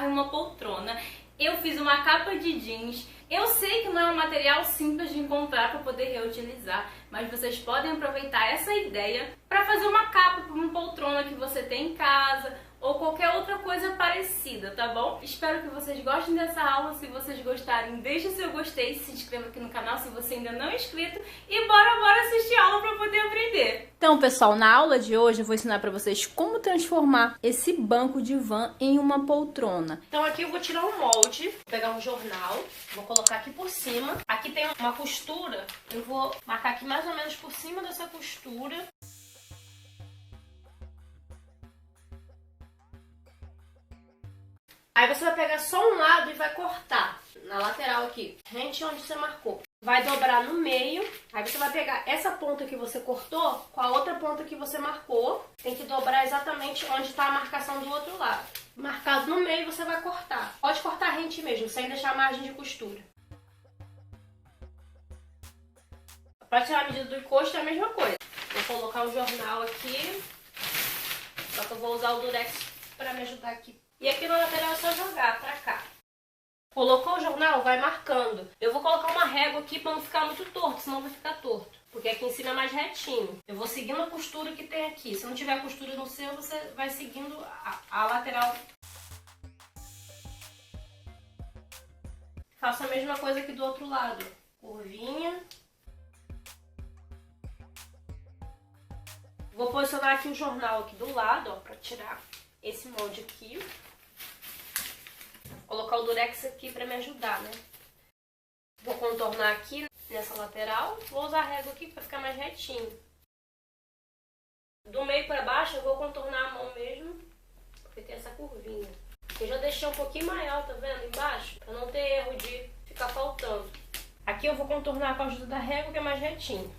em uma poltrona. Eu fiz uma capa de jeans. Eu sei que não é um material simples de encontrar para poder reutilizar, mas vocês podem aproveitar essa ideia para fazer uma capa para uma poltrona que você tem em casa ou qualquer outra coisa parecida, tá bom? Espero que vocês gostem dessa aula. Se vocês gostarem, deixe seu gostei, se inscreva aqui no canal se você ainda não é inscrito e bora assistir a aula para poder aprender. Então, pessoal, na aula de hoje eu vou ensinar para vocês como transformar esse banco de van em uma poltrona. Então aqui eu vou tirar um molde, vou pegar um jornal, vou colocar aqui por cima. Aqui tem uma costura, eu vou marcar aqui mais ou menos por cima dessa costura. Aí você vai pegar só um lado e vai cortar na lateral aqui, rente onde você marcou. Vai dobrar no meio, aí você vai pegar essa ponta que você cortou com a outra ponta que você marcou. Tem que dobrar exatamente onde está a marcação do outro lado. Marcado no meio, você vai cortar. Pode cortar rente mesmo, sem deixar margem de costura. Para tirar a medida do encosto é a mesma coisa. Vou colocar o jornal aqui, só que eu vou usar o durex para me ajudar aqui. E aqui na lateral é só jogar pra cá. Colocou o jornal, vai marcando. Eu vou colocar uma régua aqui pra não ficar muito torto, senão vai ficar torto. Porque aqui em cima é mais retinho. Eu vou seguindo a costura que tem aqui. Se não tiver costura no seu, você vai seguindo a lateral. Faço a mesma coisa aqui do outro lado. Curvinha. Vou posicionar aqui o jornal aqui do lado, ó, pra tirar esse molde aqui. Vou colocar o durex aqui pra me ajudar, né? Vou contornar aqui nessa lateral. Vou usar a régua aqui pra ficar mais retinho. Do meio pra baixo eu vou contornar a mão mesmo, porque tem essa curvinha. Eu já deixei um pouquinho maior, tá vendo? Embaixo, pra não ter erro de ficar faltando. Aqui eu vou contornar com a ajuda da régua, que é mais retinho.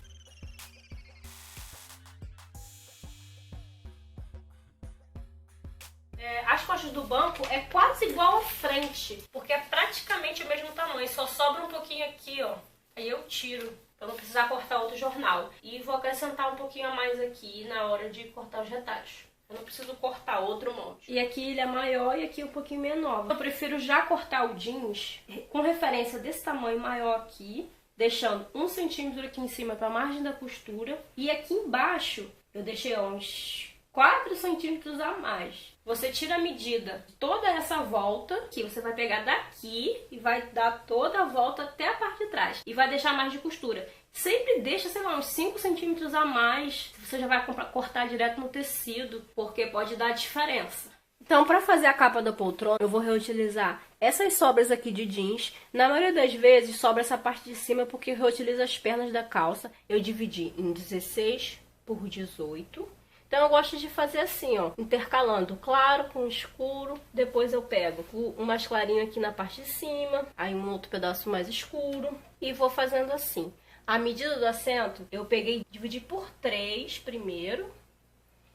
As costas do banco é quase igual à frente, porque é praticamente o mesmo tamanho, só sobra um pouquinho aqui, ó. Aí eu tiro, pra não precisar cortar outro jornal. E vou acrescentar um pouquinho a mais aqui na hora de cortar os retalhos. Eu não preciso cortar outro molde. E aqui ele é maior e aqui um pouquinho menor. Eu prefiro já cortar o jeans com referência desse tamanho maior aqui, deixando 1 centímetro aqui em cima para a margem da costura. E aqui embaixo eu deixei uns 4 centímetros a mais. Você tira a medida de toda essa volta, que você vai pegar daqui e vai dar toda a volta até a parte de trás. E vai deixar mais de costura. Sempre deixa, sei lá, uns 5 centímetros a mais. Você já vai cortar direto no tecido, porque pode dar diferença. Então, para fazer a capa da poltrona, eu vou reutilizar essas sobras aqui de jeans. Na maioria das vezes, sobra essa parte de cima porque eu reutilizo as pernas da calça. Eu dividi em 16 por 18. Então eu gosto de fazer assim, ó, intercalando claro com escuro. Depois eu pego um mais clarinho aqui na parte de cima, aí um outro pedaço mais escuro e vou fazendo assim. A medida do assento eu peguei, dividi por 3 primeiro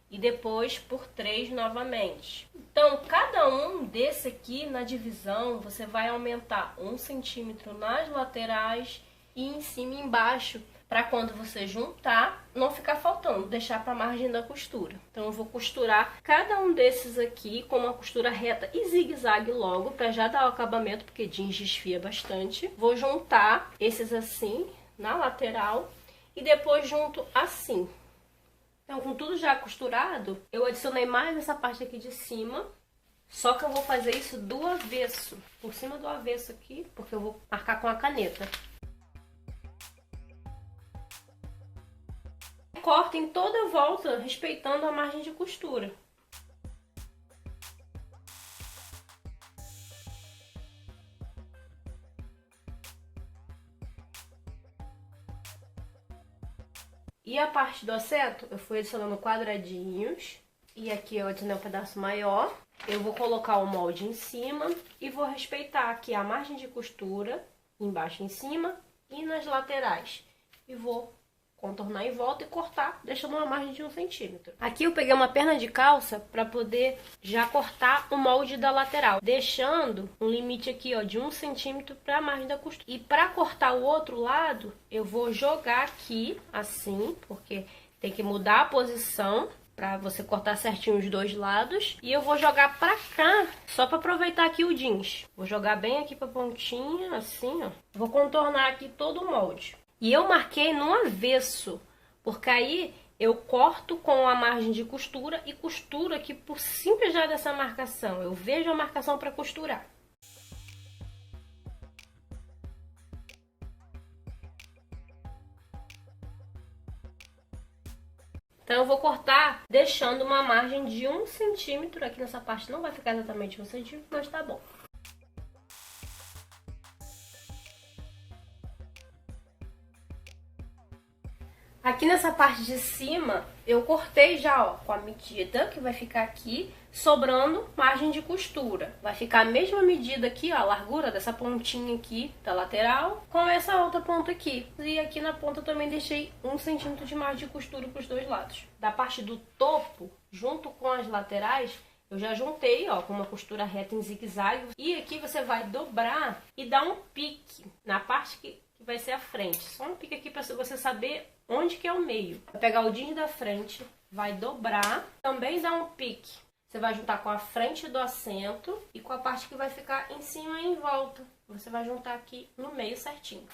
e depois por 3 novamente. Então cada um desse aqui na divisão você vai aumentar 1 centímetro nas laterais e em cima e embaixo, para quando você juntar, não ficar faltando, deixar para a margem da costura. Então eu vou costurar cada um desses aqui com uma costura reta e zigue-zague logo, para já dar o acabamento, porque jeans desfia bastante. Vou juntar esses assim, na lateral, e depois junto assim. Então com tudo já costurado, eu adicionei mais essa parte aqui de cima, só que eu vou fazer isso do avesso, por cima do avesso aqui, porque eu vou marcar com a caneta. Corta em toda a volta, respeitando a margem de costura. E a parte do assento, eu fui adicionando quadradinhos. E aqui eu adicionei um pedaço maior. Eu vou colocar o molde em cima e vou respeitar aqui a margem de costura, embaixo e em cima, e nas laterais. E vou contornar em volta e cortar, deixando uma margem de 1 centímetro. Aqui eu peguei uma perna de calça para poder já cortar o molde da lateral, deixando um limite aqui, ó, de 1 centímetro para a margem da costura. E para cortar o outro lado, eu vou jogar aqui, assim, porque tem que mudar a posição pra você cortar certinho os dois lados. E eu vou jogar pra cá, só pra aproveitar aqui o jeans. Vou jogar bem aqui pra pontinha, assim, ó. Vou contornar aqui todo o molde. E eu marquei no avesso, porque aí eu corto com a margem de costura e costuro aqui por cima já dessa marcação. Eu vejo a marcação pra costurar. Então eu vou cortar deixando uma margem de 1 centímetro. Aqui nessa parte não vai ficar exatamente 1 centímetro, mas tá bom. Aqui nessa parte de cima, eu cortei já, ó, com a medida que vai ficar aqui, sobrando margem de costura. Vai ficar a mesma medida aqui, ó, a largura dessa pontinha aqui da lateral, com essa outra ponta aqui. E aqui na ponta eu também deixei 1 centímetro de margem de costura para os dois lados. Da parte do topo, junto com as laterais, eu já juntei, ó, com uma costura reta em zigue-zague. E aqui você vai dobrar e dar um pique na parte que vai ser a frente. Só um pique aqui para você saber onde que é o meio. Vai pegar o jeans da frente, vai dobrar, também dá um pique. Você vai juntar com a frente do assento e com a parte que vai ficar em cima e em volta. Você vai juntar aqui no meio certinho.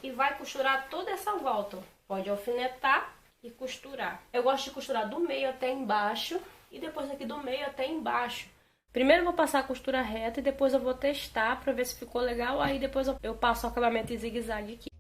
E vai costurar toda essa volta. Pode alfinetar e costurar. Eu gosto de costurar do meio até embaixo e depois aqui do meio até embaixo. Primeiro eu vou passar a costura reta e depois eu vou testar para ver se ficou legal. Aí depois eu passo o acabamento em zigue-zague aqui.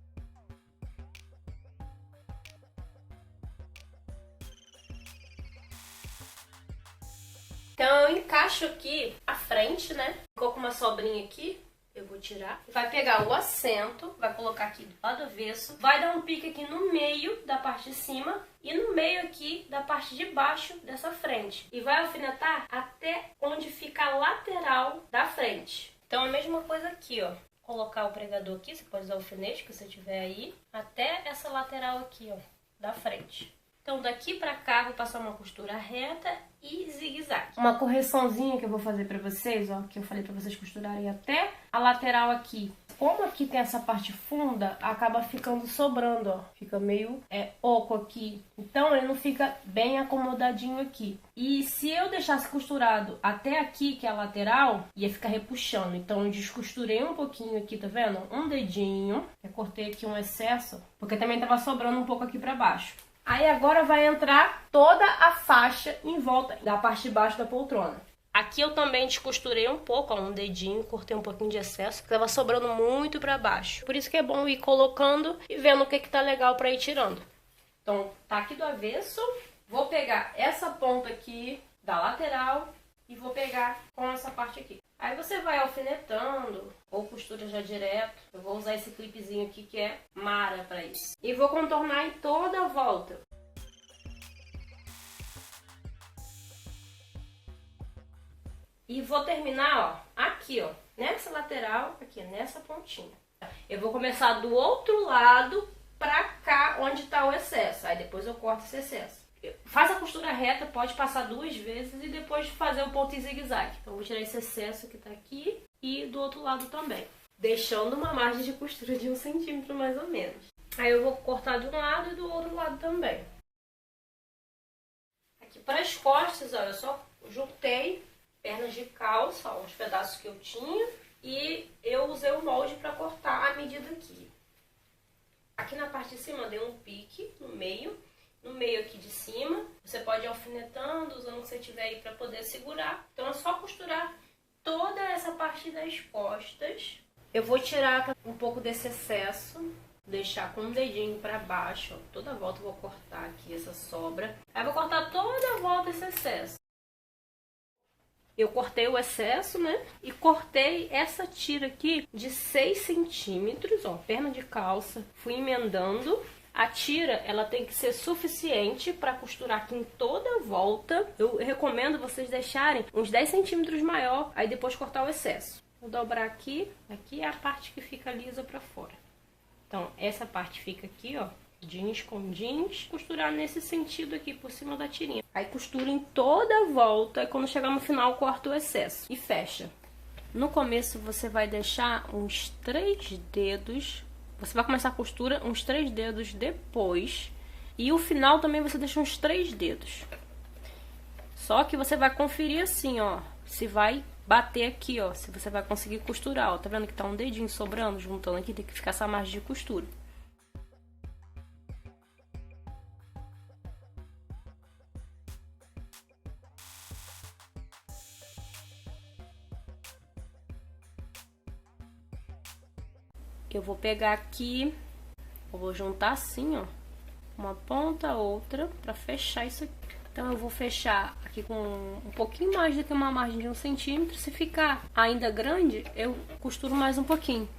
Então eu encaixo aqui a frente, né? Ficou com uma sobrinha aqui, eu vou tirar. Vai pegar o assento, vai colocar aqui do lado avesso, vai dar um pique aqui no meio da parte de cima e no meio aqui da parte de baixo dessa frente. E vai alfinetar até onde fica a lateral da frente. Então a mesma coisa aqui, ó. Colocar o pregador aqui, você pode usar o alfinete que você tiver aí, até essa lateral aqui, ó, da frente. Então daqui pra cá vou passar uma costura reta e zigue-zague. Uma correçãozinha que eu vou fazer pra vocês, ó, que eu falei pra vocês costurarem até a lateral aqui. Como aqui tem essa parte funda, acaba ficando sobrando, ó. Fica meio oco aqui. Então ele não fica bem acomodadinho aqui. E se eu deixasse costurado até aqui, que é a lateral, ia ficar repuxando. Então eu descosturei um pouquinho aqui, tá vendo? Um dedinho. Eu cortei aqui um excesso, porque também tava sobrando um pouco aqui pra baixo. Aí agora vai entrar toda a faixa em volta da parte de baixo da poltrona. Aqui eu também descosturei um pouco, ó, um dedinho, cortei um pouquinho de excesso, que tava sobrando muito pra baixo. Por isso que é bom ir colocando e vendo o que tá legal pra ir tirando. Então, tá aqui do avesso. Vou pegar essa ponta aqui da lateral e vou pegar com essa parte aqui. Aí você vai alfinetando ou costura já direto. Eu vou usar esse clipezinho aqui que é mara pra isso. E vou contornar em toda a volta. E vou terminar, ó, aqui, ó, nessa lateral, aqui, nessa pontinha. Eu vou começar do outro lado pra cá, onde tá o excesso. Aí depois eu corto esse excesso. Faz a costura reta, pode passar 2 vezes e depois fazer o ponto em zigue-zague. Então, vou tirar esse excesso que tá aqui e do outro lado também. Deixando uma margem de costura de 1 centímetro mais ou menos. Aí eu vou cortar de um lado e do outro lado também. Aqui para as costas, ó, eu só juntei pernas de calça, ó, os pedaços que eu tinha. E eu usei o molde para cortar a medida aqui. Aqui na parte de cima eu dei um pique no meio. No meio aqui de cima, você pode ir alfinetando, usando o que você tiver aí para poder segurar. Então é só costurar toda essa parte das costas. Eu vou tirar um pouco desse excesso, deixar com um dedinho para baixo, ó. Toda a volta eu vou cortar aqui essa sobra. Aí eu vou cortar toda a volta esse excesso. Eu cortei o excesso, né? E cortei essa tira aqui de 6 centímetros, ó, perna de calça. Fui emendando. A tira, ela tem que ser suficiente para costurar aqui em toda a volta. Eu recomendo vocês deixarem uns 10 centímetros maior, aí depois cortar o excesso. Vou dobrar aqui, aqui é a parte que fica lisa para fora. Então, essa parte fica aqui, ó, jeans com jeans, costurar nesse sentido aqui por cima da tirinha. Aí costura em toda a volta e quando chegar no final corta o excesso e fecha. No começo você vai deixar uns 3 dedos. Você vai começar a costura uns 3 dedos depois. E o final também você deixa uns 3 dedos. Só que você vai conferir assim, ó, se vai bater aqui, ó, se você vai conseguir costurar, ó. Tá vendo que tá um dedinho sobrando, juntando aqui, tem que ficar essa margem de costura. Eu vou pegar aqui, eu vou juntar assim, ó, uma ponta, outra, pra fechar isso aqui. Então eu vou fechar aqui com um pouquinho mais do que uma margem de 1 centímetro. Se ficar ainda grande, eu costuro mais um pouquinho.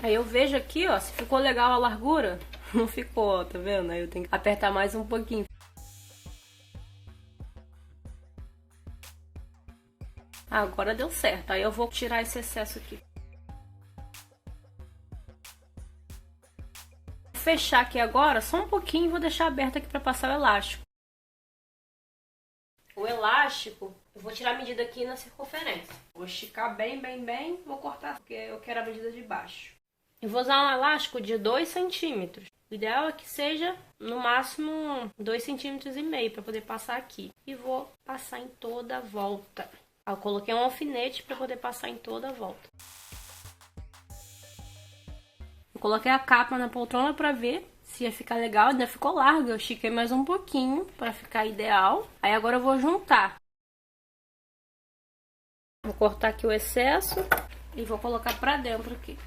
Aí eu vejo aqui, ó, se ficou legal a largura. Não ficou, ó, tá vendo? Aí eu tenho que apertar mais um pouquinho. Agora deu certo. Aí eu vou tirar esse excesso aqui. Vou fechar aqui agora só um pouquinho e vou deixar aberto aqui para passar o elástico. O elástico, eu vou tirar a medida aqui na circunferência. Vou esticar bem, vou cortar porque eu quero a medida de baixo. Eu vou usar um elástico de 2 centímetros. O ideal é que seja no máximo 2,5 centímetros para poder passar aqui. E vou passar em toda a volta. Eu coloquei um alfinete para poder passar em toda a volta. Eu coloquei a capa na poltrona para ver se ia ficar legal. Ainda ficou larga, eu estiquei mais um pouquinho para ficar ideal. Aí agora eu vou juntar. Vou cortar aqui o excesso e vou colocar para dentro aqui.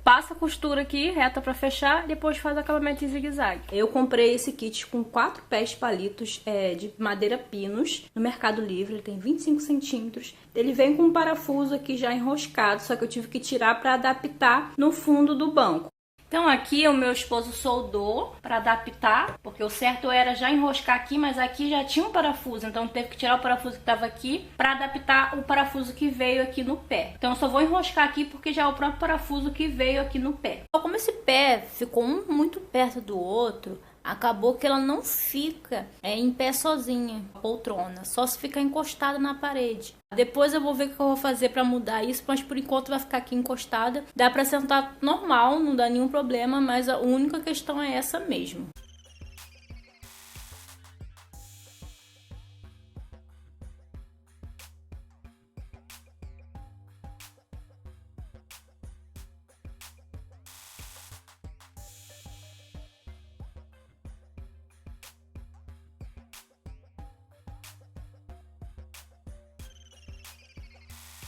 Passa a costura aqui, reta para fechar, depois faz acabamento em zigue-zague. Eu comprei esse kit com 4 pés de palitos de madeira pinos no Mercado Livre, ele tem 25 centímetros. Ele vem com um parafuso aqui já enroscado, só que eu tive que tirar para adaptar no fundo do banco. Então aqui o meu esposo soldou para adaptar, porque o certo era já enroscar aqui, mas aqui já tinha um parafuso, então teve que tirar o parafuso que estava aqui para adaptar o parafuso que veio aqui no pé. Então eu só vou enroscar aqui porque já é o próprio parafuso que veio aqui no pé. Como esse pé ficou um muito perto do outro, acabou que ela não fica em pé sozinha, poltrona, só se ficar encostada na parede. Depois eu vou ver o que eu vou fazer para mudar isso, mas por enquanto vai ficar aqui encostada. Dá para sentar normal, não dá nenhum problema, mas a única questão é essa mesmo.